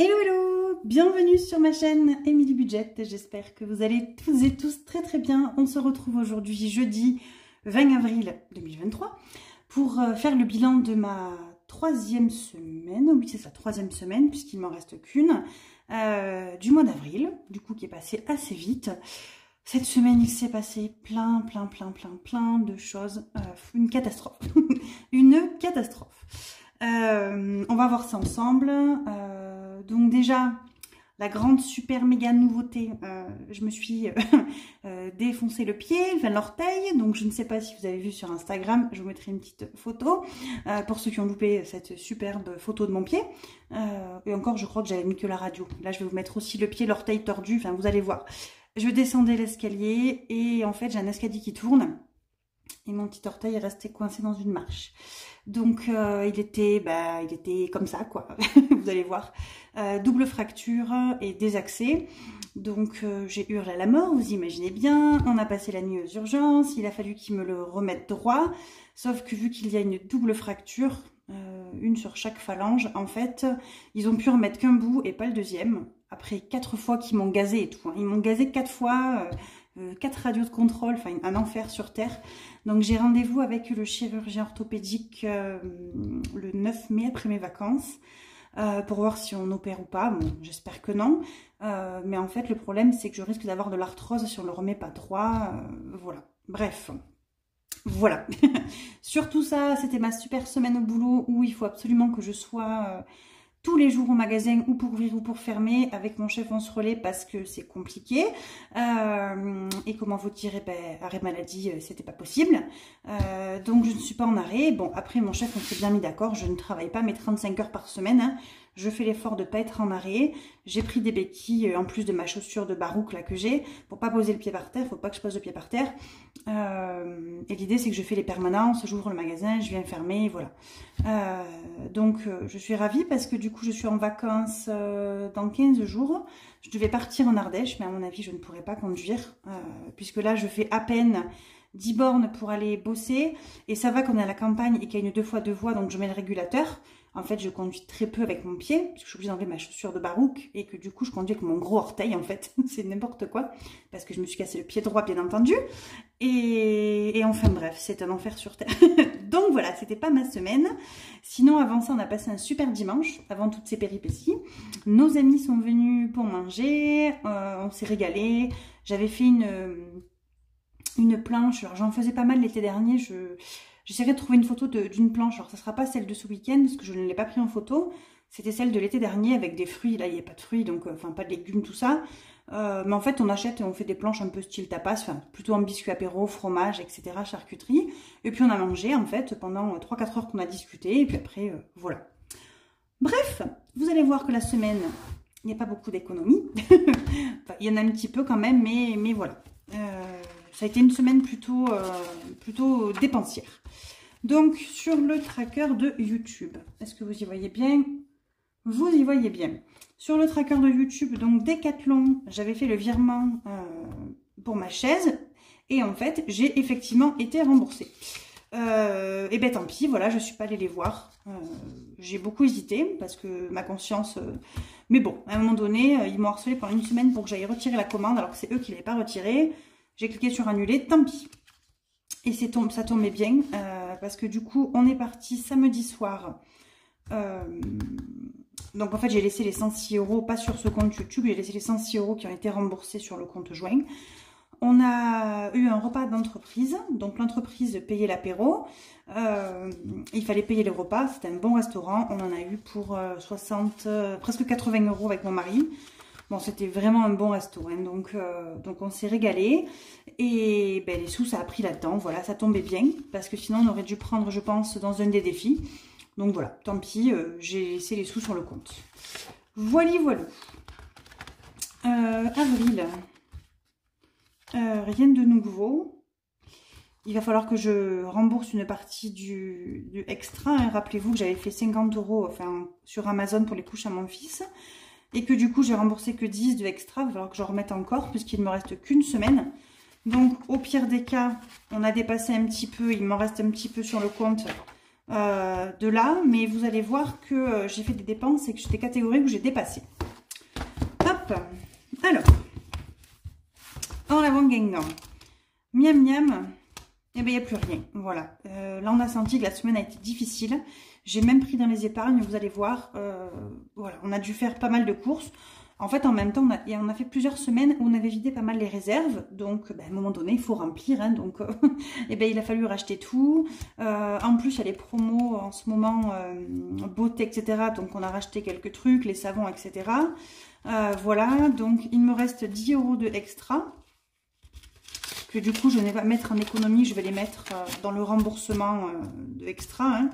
Hello hello, bienvenue sur ma chaîne Emily Budget, j'espère que vous allez tous et tous très bien. On se retrouve aujourd'hui jeudi 20 avril 2023 pour faire le bilan de ma troisième semaine, oui c'est ça, troisième semaine puisqu'il m'en reste qu'une, du mois d'avril, du coup qui est passé assez vite. Cette semaine il s'est passé plein de choses, une catastrophe, une catastrophe. On va voir ça ensemble. Donc déjà, la grande super méga nouveauté, je me suis défoncé le pied, enfin l'orteil. Donc je ne sais pas si vous avez vu sur Instagram, je vous mettrai une petite photo pour ceux qui ont loupé cette superbe photo de mon pied. Et encore, je crois que j'avais mis que la radio. Là, je vais vous mettre aussi le pied, l'orteil tordu. Enfin, vous allez voir. Je descendais l'escalier et en fait, j'ai un escalier qui tourne. Et mon petit orteil est resté coincé dans une marche. Donc il était comme ça quoi, vous allez voir. Double fracture et désaxé. Donc j'ai hurlé à la mort, vous imaginez bien. On a passé la nuit aux urgences, il a fallu qu'ils me le remettent droit. Sauf que vu qu'il y a une double fracture, une sur chaque phalange, en fait, ils ont pu remettre qu'un bout et pas le deuxième. Après 4 fois qu'ils m'ont gazé et tout. Hein. Ils m'ont gazé 4 fois, 4 radios de contrôle, enfin un enfer sur terre. Donc j'ai rendez-vous avec le chirurgien orthopédique le 9 mai après mes vacances pour voir si on opère ou pas. Bon, j'espère que non. Mais en fait le problème c'est que je risque d'avoir de l'arthrose si on ne le remet pas droit. Voilà. Bref. Voilà. Sur tout ça, c'était ma super semaine au boulot où il faut absolument que je sois tous les jours au magasin ou pour ouvrir ou pour fermer. Avec mon chef on se relaie parce que c'est compliqué et comment vous dire, arrêt maladie c'était pas possible, donc je ne suis pas en arrêt. Bon après mon chef on s'est bien mis d'accord, je ne travaille pas mes 35 heures par semaine, hein. Je fais l'effort de ne pas être en arrêt. J'ai pris des béquilles en plus de ma chaussure de barouk là que j'ai pour pas poser le pied par terre, faut pas que je pose le pied par terre. Et l'idée c'est que je fais les permanences, j'ouvre le magasin, je viens fermer, voilà. Donc je suis ravie parce que du coup je suis en vacances dans 15 jours. Je devais partir en Ardèche mais à mon avis je ne pourrais pas conduire puisque là je fais à peine 10 bornes pour aller bosser et ça va qu'on est à la campagne et qu'il y a une 2x2 voies donc je mets le régulateur. En fait, je conduis très peu avec mon pied, parce que je suis obligée d'enlever ma chaussure de barouk, et que du coup, je conduis avec mon gros orteil, en fait. C'est n'importe quoi, parce que je me suis cassé le pied droit, bien entendu. Et enfin, bref, c'est un enfer sur terre. Donc voilà, c'était pas ma semaine. Sinon, avant ça, on a passé un super dimanche, avant toutes ces péripéties. Nos amis sont venus pour manger, on s'est régalé. J'avais fait une planche, alors j'en faisais pas mal l'été dernier, j'essaierai de trouver une photo d'une planche. Alors, ça ne sera pas celle de ce week-end, parce que je ne l'ai pas pris en photo. C'était celle de l'été dernier, avec des fruits. Là, il n'y a pas de fruits, donc enfin, pas de légumes, tout ça. Mais en fait, on achète et on fait des planches un peu style tapas, enfin, plutôt en biscuit apéro, fromage, etc., charcuterie. Et puis, on a mangé, en fait, pendant 3-4 heures qu'on a discuté. Et puis après, voilà. Bref, vous allez voir que la semaine, il n'y a pas beaucoup d'économies. Enfin, il y en a un petit peu quand même, mais voilà. Ça a été une semaine plutôt dépensière. Donc, sur le tracker de YouTube, est-ce que vous y voyez bien? Vous y voyez bien. Sur le tracker de YouTube, donc Decathlon, j'avais fait le virement pour ma chaise. Et en fait, j'ai effectivement été remboursée. Et ben tant pis, voilà, je ne suis pas allée les voir. J'ai beaucoup hésité parce que ma conscience... Mais bon, à un moment donné, ils m'ont harcelé pendant une semaine pour que j'aille retirer la commande alors que c'est eux qui ne l'avaient pas retirée. J'ai cliqué sur annuler, tant pis. Et ça tombait bien parce que du coup, on est parti samedi soir. Donc en fait, j'ai laissé les 106 €, pas sur ce compte YouTube, j'ai laissé les 106 € qui ont été remboursés sur le compte joint. On a eu un repas d'entreprise, donc l'entreprise payait l'apéro. Il fallait payer les repas, c'était un bon restaurant. On en a eu pour presque 80 € avec mon mari. Bon, c'était vraiment un bon resto, hein, donc on s'est régalé. Et ben, les sous, ça a pris là-dedans. Voilà, ça tombait bien, parce que sinon, on aurait dû prendre, je pense, dans un des défis. Donc voilà, tant pis, j'ai laissé les sous sur le compte. Voilà. Avril, rien de nouveau. Il va falloir que je rembourse une partie du extra. Hein. Rappelez-vous que j'avais fait 50 € enfin, sur Amazon pour les couches à mon fils. Et que du coup, j'ai remboursé que 10 de extra. Il va falloir que j'en remette encore, puisqu'il ne me reste qu'une semaine. Donc, au pire des cas, on a dépassé un petit peu. Il m'en reste un petit peu sur le compte. de là, mais vous allez voir que j'ai fait des dépenses et que j'ai des catégories où j'ai dépassé. Hop, alors, en avant Guingamp, miam miam, et bien il n'y a plus rien, voilà. Là on a senti que la semaine a été difficile, j'ai même pris dans les épargnes, vous allez voir, voilà, on a dû faire pas mal de courses. En fait, en même temps, on a fait plusieurs semaines où on avait vidé pas mal les réserves. Donc, à un moment donné, il faut remplir. Hein, donc, et ben, il a fallu racheter tout. En plus, il y a les promos en ce moment, beauté, etc. Donc, on a racheté quelques trucs, les savons, etc. Voilà, donc il me reste 10 € de extra. Que du coup, je ne vais pas mettre en économie. Je vais les mettre dans le remboursement de extra. Hein.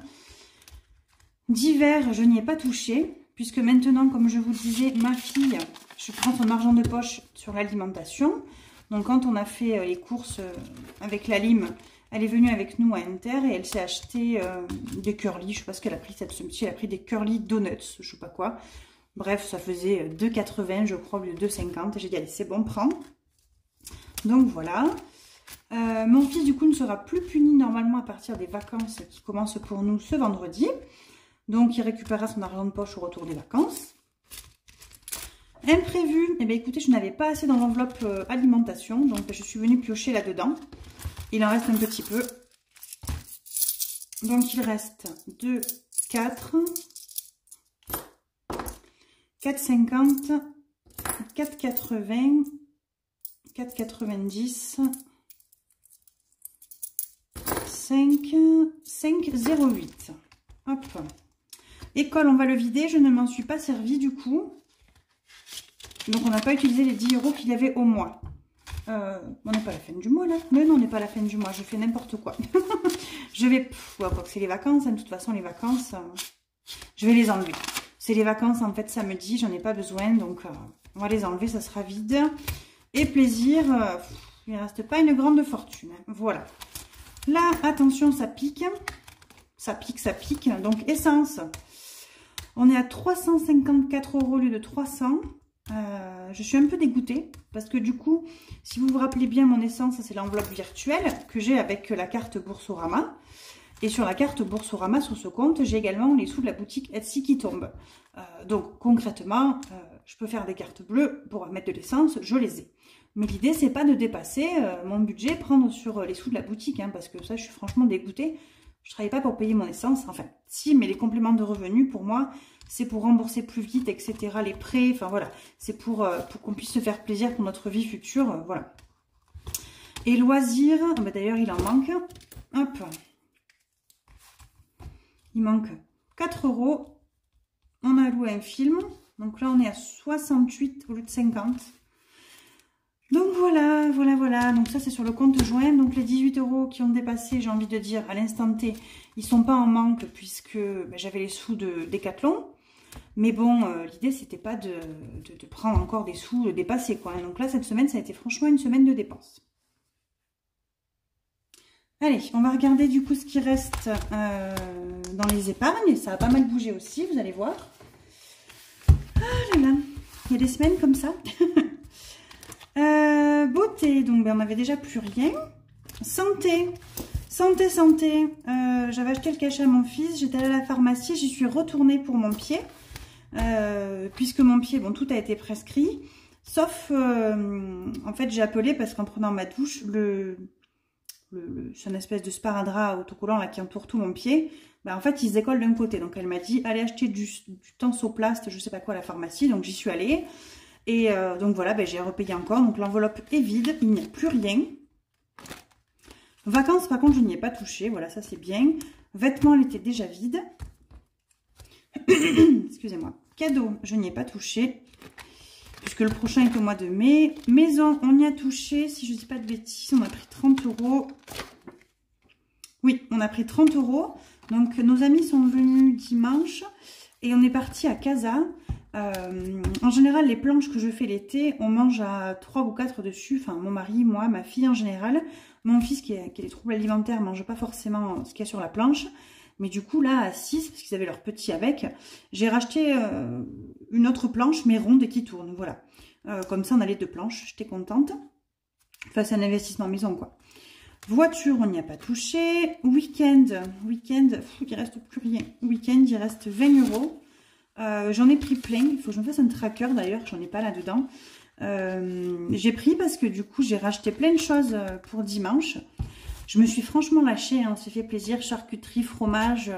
D'hiver, je n'y ai pas touché. Puisque maintenant, comme je vous le disais, ma fille, je prends son argent de poche sur l'alimentation. Donc quand on a fait les courses avec la lime, elle est venue avec nous à Inter et elle s'est acheté des curly. Je ne sais pas ce qu'elle a pris cette semaine-ci. Elle a pris des curly donuts, je ne sais pas quoi. Bref, ça faisait 2,80 je crois, au lieu de 2,50. J'ai dit, allez, c'est bon, prends. Donc voilà. Mon fils, du coup, ne sera plus puni normalement à partir des vacances qui commencent pour nous ce vendredi. Donc, il récupérera son argent de poche au retour des vacances. Imprévu, eh bien, écoutez, je n'avais pas assez dans l'enveloppe alimentation. Donc, je suis venue piocher là-dedans. Il en reste un petit peu. Donc, il reste 2, 4, 4,50, 4,80, 4,90, 5,08. Hop. École, on va le vider. Je ne m'en suis pas servi du coup. Donc, on n'a pas utilisé les 10 € qu'il y avait au mois. On n'est pas à la fin du mois, là. Mais non, on n'est pas à la fin du mois. Je fais n'importe quoi. Je vais... Ouais, quoi que c'est les vacances. Hein. De toute façon, les vacances, je vais les enlever. C'est les vacances, en fait, samedi. J'en ai pas besoin. Donc, on va les enlever. Ça sera vide. Et plaisir, il ne reste pas une grande fortune. Hein. Voilà. Là, attention, ça pique. Ça pique, ça pique. Donc, essence. On est à 354 € au lieu de 300. Je suis un peu dégoûtée parce que du coup, si vous vous rappelez bien, mon essence, c'est l'enveloppe virtuelle que j'ai avec la carte Boursorama. Et sur la carte Boursorama, sur ce compte, j'ai également les sous de la boutique Etsy qui tombent. Donc concrètement, je peux faire des cartes bleues pour mettre de l'essence, je les ai. Mais l'idée, c'est pas de dépasser mon budget, prendre sur les sous de la boutique, hein, parce que ça, je suis franchement dégoûtée. Je ne travaille pas pour payer mon essence, enfin, si, mais les compléments de revenus, pour moi, c'est pour rembourser plus vite, etc. Les prêts, enfin voilà, c'est pour qu'on puisse se faire plaisir pour notre vie future, voilà. Et loisirs, bah, d'ailleurs, il en manque. Hop. Il manque 4 €. On a loué un film. Donc là, on est à 68 au lieu de 50. Donc voilà, voilà, voilà. Donc ça, c'est sur le compte joint. Donc les 18 € qui ont dépassé, j'ai envie de dire, à l'instant T, ils ne sont pas en manque puisque ben, j'avais les sous de Decathlon. Mais bon, l'idée, c'était pas de prendre encore des sous dépassés, quoi. Donc là, cette semaine, ça a été franchement une semaine de dépenses. Allez, on va regarder du coup ce qui reste dans les épargnes. Ça a pas mal bougé aussi, vous allez voir. Ah là là, il y a des semaines comme ça. Beauté, donc ben, on n'avait déjà plus rien. Santé, santé, santé. J'avais acheté le cachet à mon fils, j'étais allée à la pharmacie, j'y suis retournée pour mon pied. Puisque mon pied, bon, tout a été prescrit. Sauf, en fait, j'ai appelé parce qu'en prenant ma douche, c'est une espèce de sparadrap autocollant là qui entoure tout mon pied. Ben, en fait, il se décolle d'un côté. Donc, elle m'a dit, allez acheter du tensoplast, je sais pas quoi, à la pharmacie. Donc, j'y suis allée. Et donc, voilà, ben, j'ai repayé encore. Donc, l'enveloppe est vide. Il n'y a plus rien. Vacances, par contre, je n'y ai pas touché. Voilà, ça, c'est bien. Vêtements, elle était déjà vide. Excusez-moi. Cadeau, je n'y ai pas touché. Puisque le prochain est au mois de mai. Maison, on y a touché. Si je ne dis pas de bêtises, on a pris 30 €. Oui, on a pris 30 €. Donc, nos amis sont venus dimanche. Et on est parti à Casa. En général, les planches que je fais l'été, on mange à 3 ou 4 dessus. Enfin, mon mari, moi, ma fille en général. Mon fils qui a des troubles alimentaires ne mange pas forcément ce qu'il y a sur la planche. Mais du coup, là, à 6, parce qu'ils avaient leur petit avec, j'ai racheté une autre planche, mais ronde et qui tourne. Voilà. Comme ça, on a les deux planches. J'étais contente. Enfin, c'est un investissement maison, quoi. Voiture, on n'y a pas touché. Week-end, il reste plus rien. Week-end, il reste 20 euros. J'en ai pris plein. Il faut que je me fasse un tracker d'ailleurs, j'en ai pas là-dedans. J'ai pris parce que du coup, j'ai racheté plein de choses pour dimanche. Je me suis franchement lâchée, hein, on s'est fait plaisir, charcuterie, fromage.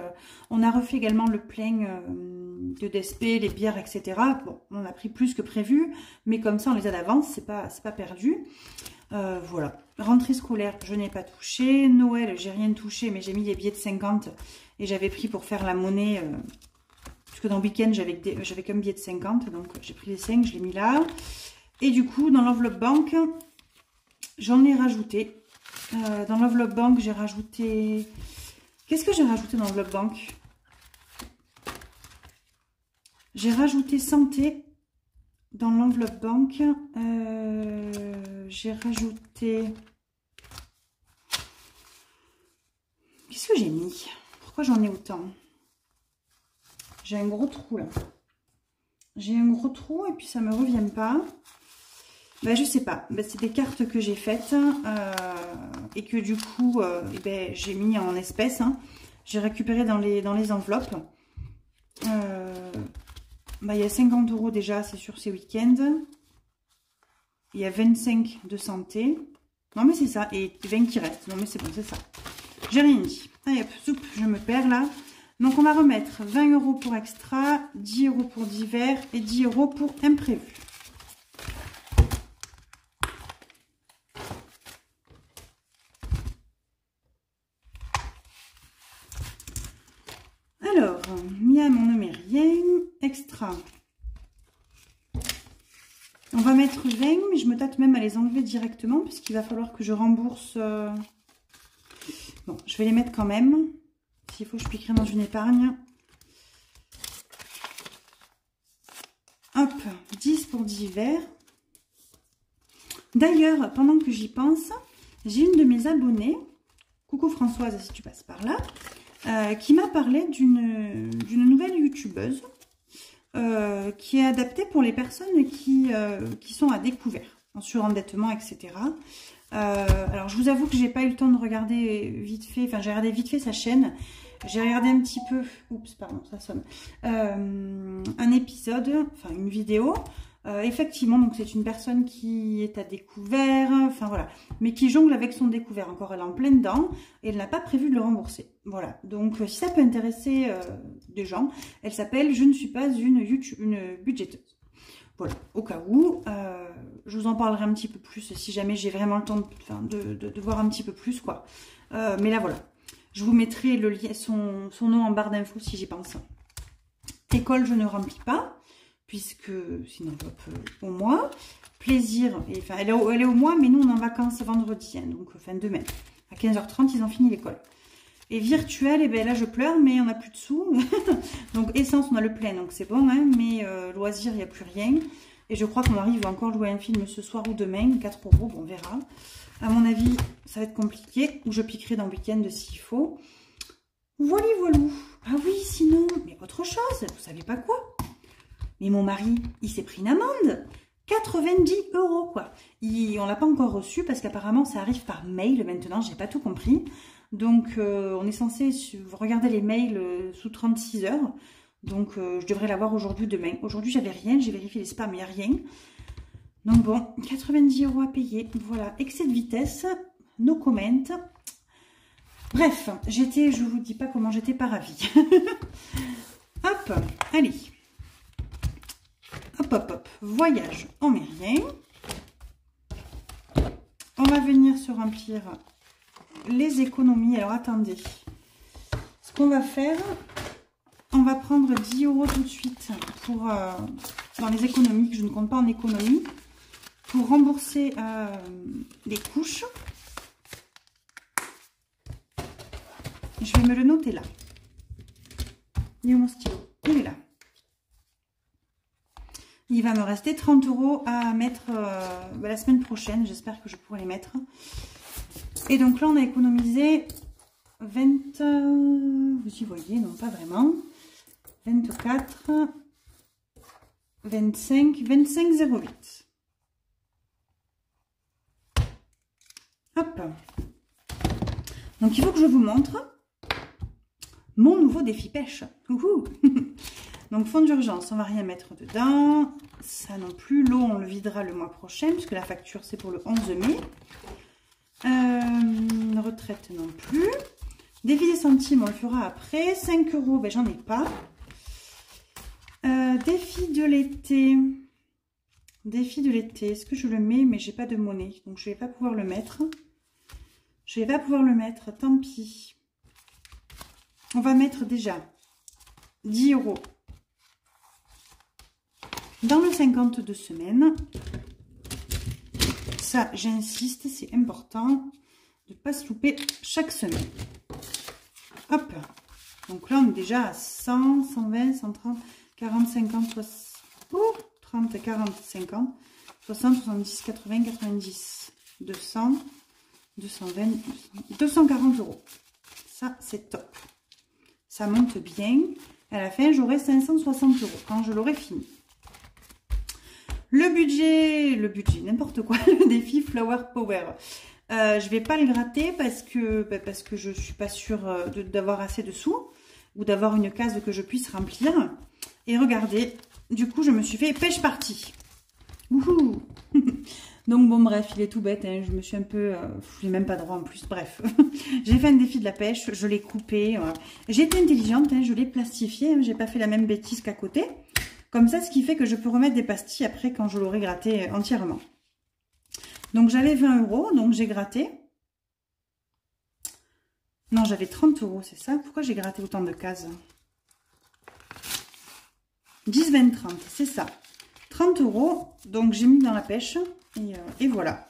On a refait également le plein de DSP, les bières, etc. Bon, on a pris plus que prévu, mais comme ça, on les a d'avance, c'est pas perdu. Voilà. Rentrée scolaire, je n'ai pas touché. Noël, j'ai rien touché, mais j'ai mis les billets de 50 et j'avais pris pour faire la monnaie. Puisque dans le week-end, j'avais qu'un billet de 50, donc j'ai pris les 5, je l'ai mis là. Et du coup, dans l'enveloppe banque, j'en ai rajouté. Dans l'enveloppe banque, j'ai rajouté... Qu'est-ce que j'ai rajouté dans l'enveloppe banque? J'ai rajouté santé dans l'enveloppe banque. J'ai rajouté... Qu'est-ce que j'ai mis? Pourquoi j'en ai autant? J'ai un gros trou là. J'ai un gros trou et puis ça me revient pas. Ben, je sais pas, ben, c'est des cartes que j'ai faites et que du coup ben, j'ai mis en espèces. Hein. J'ai récupéré dans les enveloppes. Ben, il y a 50 euros déjà, c'est sur ces week-ends. Il y a 25 de santé. Non mais c'est ça, et 20 qui restent. Non mais c'est bon, c'est ça. J'ai rien dit. Allez hop, soupe, je me perds là. Donc on va remettre 20 euros pour extra, 10 euros pour divers et 10 euros pour imprévu. Alors, Miam, on ne met rien. Extra. On va mettre 20, mais je me tâte même à les enlever directement, puisqu'il va falloir que je rembourse. Bon, je vais les mettre quand même. S'il faut, je piquerai dans une épargne. Hop, 10 pour divers. D'ailleurs, pendant que j'y pense, j'ai une de mes abonnées, coucou Françoise si tu passes par là, qui m'a parlé d'une nouvelle youtubeuse qui est adaptée pour les personnes qui sont à découvert, en surendettement, etc. Alors je vous avoue que j'ai pas eu le temps de regarder vite fait, enfin j'ai regardé vite fait sa chaîne, j'ai regardé un petit peu, oups pardon ça sonne, un épisode, enfin une vidéo. Effectivement, donc c'est une personne qui est à découvert, enfin voilà, mais qui jongle avec son découvert. Encore, elle est en plein dedans et elle n'a pas prévu de le rembourser. Voilà, donc si ça peut intéresser des gens, elle s'appelle Je ne suis pas une budgéteuse. Voilà, au cas où, je vous en parlerai un petit peu plus si jamais j'ai vraiment le temps de voir un petit peu plus, quoi. Mais là, voilà, je vous mettrai le lien, son nom en barre d'infos si j'y pense. École, je ne remplis pas. Puisque c'est une enveloppe au mois. Plaisir, et, enfin, elle est au mois, mais nous on est en vacances vendredi, hein, donc fin demain. À 15h30, ils ont fini l'école. Et virtuel, et bien là je pleure, mais on n'a plus de sous. Donc essence, on a le plein, donc c'est bon, hein, mais loisirs, il n'y a plus rien. Et je crois qu'on arrive à encore louer un film ce soir ou demain, 4 euros, bon, on verra. À mon avis, ça va être compliqué, ou je piquerai dans le week-end s'il faut. Voilà, voilou. Ah oui, sinon, mais autre chose, vous savez pas quoi? Mais mon mari, il s'est pris une amende. 90 euros, quoi. On l'a pas encore reçu parce qu'apparemment, ça arrive par mail maintenant. J'ai pas tout compris. Donc, on est censé regarder les mails sous 36 heures. Donc, je devrais l'avoir aujourd'hui ou demain. Aujourd'hui, j'avais rien. J'ai vérifié les spams, il n'y a rien. Donc, bon, 90 euros à payer. Voilà, excès de vitesse. No comment. Bref, je vous dis pas comment j'étais pas ravie. Hop, allez. Hop, hop, hop. Voyage, on met rien. On va venir se remplir les économies. Alors, attendez. Ce qu'on va faire, on va prendre 10 euros tout de suite pour, dans les économies, que je ne compte pas en économie, pour rembourser les couches. Je vais me le noter là. Il est où mon stylo? Il est là. Il va me rester 30 euros à mettre la semaine prochaine. J'espère que je pourrai les mettre. Et donc là, on a économisé 20... vous y voyez, non pas vraiment. 24, 25, 25,08. Hop. Donc il faut que je vous montre mon nouveau défi pêche. Ouhou. Donc fond d'urgence, on va rien mettre dedans. Ça non plus. L'eau, on le videra le mois prochain, puisque la facture c'est pour le 11 mai. Retraite non plus. Défi des centimes, on le fera après. 5 €, ben j'en ai pas. Défi de l'été. Défi de l'été. Est-ce que je le mets? Mais j'ai pas de monnaie. Donc je vais pas pouvoir le mettre. Je vais pas pouvoir le mettre. Tant pis. On va mettre déjà 10 € dans le 52 semaines. Ça, j'insiste, c'est important de ne pas se louper chaque semaine. Hop. Donc là, on est déjà à 100, 120, 130, 40, 50, 60, 30, 40, 50, 60, 70, 80, 90, 200, 220, 240 €. Ça, c'est top. Ça monte bien. À la fin, j'aurai 560 € quand je l'aurai fini. Le budget, n'importe quoi, le défi Flower Power. Je vais pas le gratter parce que je suis pas sûre d'avoir assez de sous ou d'avoir une case que je puisse remplir. Et regardez, du coup, je me suis fait pêche partie. Wouhou. Donc bon, bref, il est tout bête, hein, je me suis un peu... j'ai même pas droit en plus, bref. J'ai fait un défi de la pêche, je l'ai coupé. Voilà. J'ai été intelligente, hein, je l'ai plastifié, hein, j'ai pas fait la même bêtise qu'à côté. Comme ça, ce qui fait que je peux remettre des pastilles après quand je l'aurai gratté entièrement. Donc j'avais 20 €, donc j'ai gratté. Non, j'avais 30 €, c'est ça? Pourquoi j'ai gratté autant de cases? 10, 20, 30, c'est ça. 30 €, donc j'ai mis dans la pêche. Et voilà.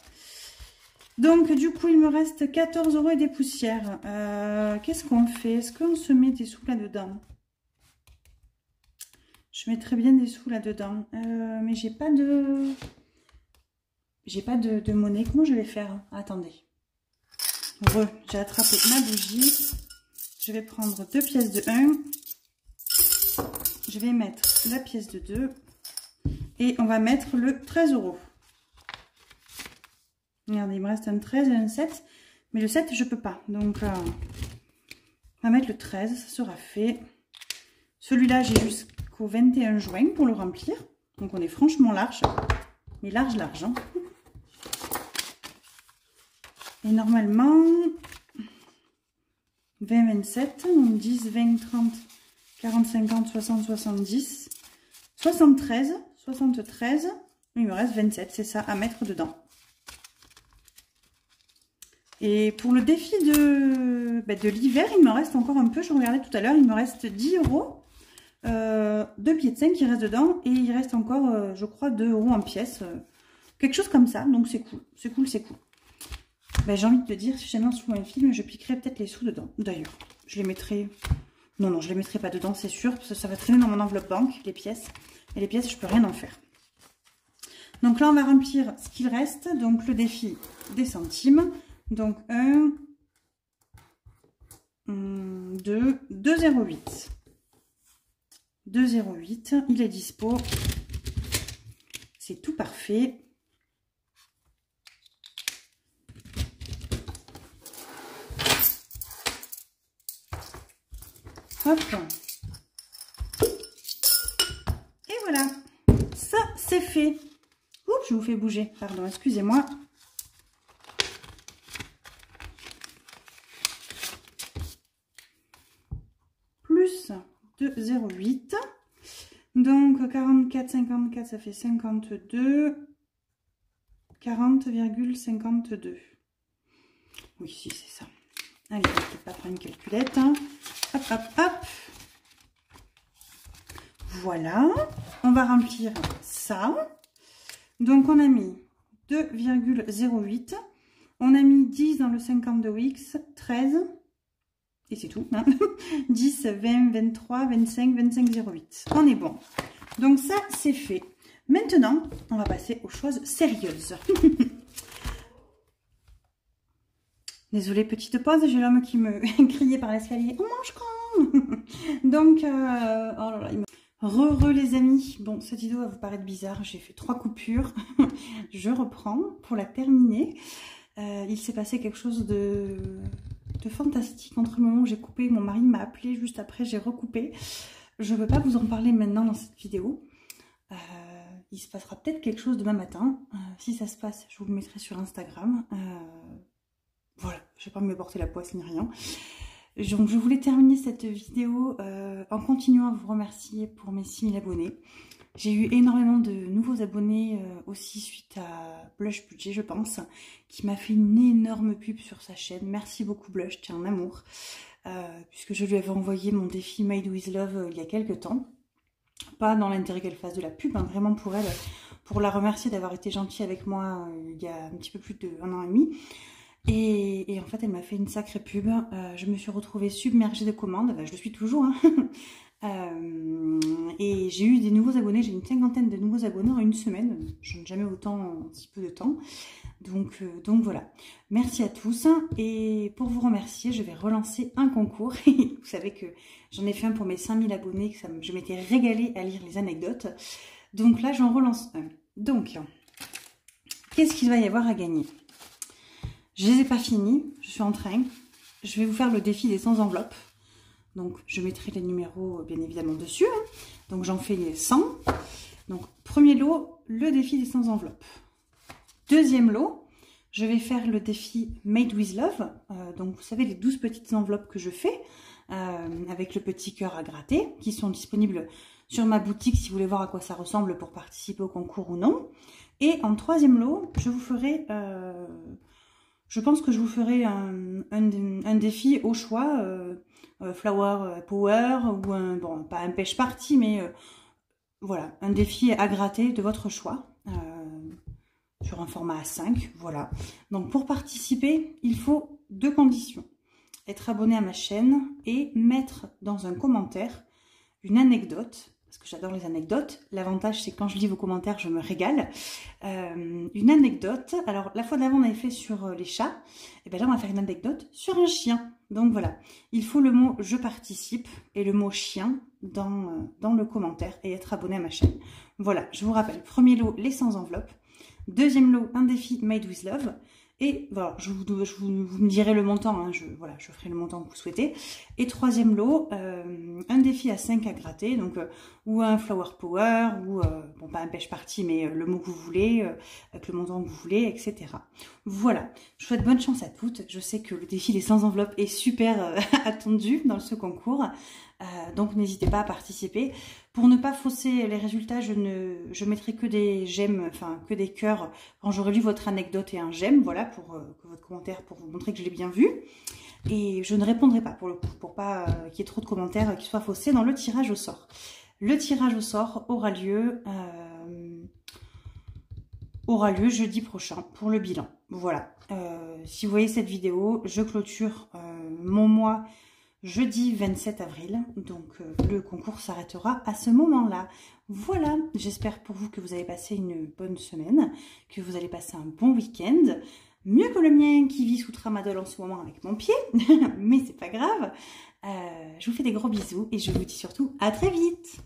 Donc du coup, il me reste 14 € et des poussières. Qu'est-ce qu'on fait? Est-ce qu'on se met des sous là-dedans? Je mettrais bien des sous là-dedans. Mais j'ai pas de... monnaie. Comment je vais faire? Attendez. J'ai attrapé ma bougie. Je vais prendre 2 pièces de 1. Je vais mettre la pièce de 2. Et on va mettre le 13 €. Regardez, il me reste un 13 et un 7. Mais le 7, je peux pas. Donc, on va mettre le 13. Ça sera fait. Celui-là, j'ai jusqu'au 21 juin pour le remplir. Donc, on est franchement large. Mais large, large. Hein. Et normalement, 20, 27, donc 10, 20, 30, 40, 50, 60, 70, 73, 73. Il me reste 27, c'est ça, à mettre dedans. Et pour le défi de l'hiver, il me reste encore un peu. Je regardais tout à l'heure, il me reste 10 €. 2 pieds de 5 qui restent dedans. Et il reste encore, je crois, 2 € en pièces. Quelque chose comme ça. Donc c'est cool. C'est cool, c'est cool. Ben, j'ai envie de te dire, si jamais on se fout un film, je piquerai peut-être les sous dedans. D'ailleurs, je les mettrai... Non, je les mettrai pas dedans, c'est sûr. Parce que ça va traîner dans mon enveloppe banque, les pièces. Et les pièces, je peux rien en faire. Donc là, on va remplir ce qu'il reste. Donc le défi des centimes. Donc 1, 2, 2,08. 2,08. Il est dispo. C'est tout parfait. Hop. Et voilà. Ça, c'est fait. Oups, je vous fais bouger. Pardon, excusez-moi. Plus de 0,8. Donc 44, 54, ça fait 52. 40,52. Oui, si, c'est ça. Allez, je ne vais pas prendre une calculette. Hein. Hop, hop, hop. Voilà. On va remplir ça. Donc, on a mis 2,08. On a mis 10 dans le 52X, 13. Et c'est tout. Hein. 10, 20, 23, 25, 25,08. On est bon. Donc, ça, c'est fait. Maintenant, on va passer aux choses sérieuses. Désolée, petite pause, j'ai l'homme qui me criait par l'escalier. On mange quand? Donc, oh là là, Re les amis. Bon, cette vidéo va vous paraître bizarre. J'ai fait 3 coupures. Je reprends pour la terminer. Il s'est passé quelque chose de de fantastique. Entre le moment où j'ai coupé, mon mari m'a appelé, juste après j'ai recoupé. Je ne veux pas vous en parler maintenant dans cette vidéo. Il se passera peut-être quelque chose demain matin. Si ça se passe, je vous le mettrai sur Instagram. Voilà, je ne vais pas me porter la poisse ni rien. Donc je voulais terminer cette vidéo en continuant à vous remercier pour mes 6000 abonnés. J'ai eu énormément de nouveaux abonnés aussi suite à Blush Budget, je pense, qui m'a fait une énorme pub sur sa chaîne. Merci beaucoup Blush, tu es un amour. Puisque je lui avais envoyé mon défi Made with Love il y a quelques temps. Pas dans l'intérêt qu'elle fasse de la pub, hein, vraiment pour elle, pour la remercier d'avoir été gentille avec moi il y a un petit peu plus d'1 an et demi. Et en fait, elle m'a fait une sacrée pub. Je me suis retrouvée submergée de commandes. Ben, je le suis toujours. Hein. Et j'ai eu des nouveaux abonnés. J'ai une 50aine de nouveaux abonnés en une semaine. Je n'ai jamais autant en si peu de temps. Donc voilà. Merci à tous. Et pour vous remercier, je vais relancer un concours. Vous savez que j'en ai fait un pour mes 5000 abonnés. Je m'étais régalée à lire les anecdotes. Donc là, j'en relance un. Donc, qu'est-ce qu'il va y avoir à gagner ? Je ne les ai pas finis, je suis en train. Je vais vous faire le défi des 100 enveloppes. Donc, je mettrai les numéros, bien évidemment, dessus. Hein. Donc, j'en fais 100. Donc, premier lot, le défi des 100 enveloppes. Deuxième lot, je vais faire le défi Made with Love. Donc, vous savez, les 12 petites enveloppes que je fais, avec le petit cœur à gratter, qui sont disponibles sur ma boutique si vous voulez voir à quoi ça ressemble pour participer au concours ou non. Et en troisième lot, je vous ferai... je pense que je vous ferai un défi au choix, Flower Power, ou bon, pas un pêche party, mais voilà, un défi à gratter de votre choix, sur un format A5, voilà. Donc pour participer, il faut 2 conditions. Être abonné à ma chaîne et mettre dans un commentaire une anecdote, parce que j'adore les anecdotes. L'avantage, c'est que quand je lis vos commentaires, je me régale. Une anecdote. Alors, la fois d'avant, on avait fait sur les chats. Et bien là, on va faire une anecdote sur un chien. Donc voilà, il faut le mot « je participe » et le mot « chien » dans le commentaire et être abonné à ma chaîne. Voilà, je vous rappelle, premier lot, les 100 enveloppes. Deuxième lot, un défi Made with Love. Et voilà, vous me direz le montant, hein, voilà, je ferai le montant que vous souhaitez. Et troisième lot, un défi à 5 à gratter, donc ou un Flower Power, ou bon pas un pêche party, mais le mot que vous voulez, avec le montant que vous voulez, etc. Voilà, je vous souhaite bonne chance à toutes. Je sais que le défi des 100 enveloppes est super attendu dans ce concours, donc n'hésitez pas à participer. Pour ne pas fausser les résultats, je mettrai que des j'aime, enfin que des cœurs quand j'aurai lu votre anecdote et un j'aime, voilà, pour votre commentaire, pour vous montrer que je l'ai bien vu. Et je ne répondrai pas pour le coup, pour pas qu'il y ait trop de commentaires qui soient faussés dans le tirage au sort. Le tirage au sort aura lieu jeudi prochain pour le bilan. Voilà. Si vous voyez cette vidéo, je clôture mon mois jeudi 27 avril, donc le concours s'arrêtera à ce moment-là. Voilà, j'espère pour vous que vous avez passé une bonne semaine, que vous allez passer un bon week-end, mieux que le mien qui vit sous tramadol en ce moment avec mon pied, mais c'est pas grave. Je vous fais des gros bisous et je vous dis surtout à très vite.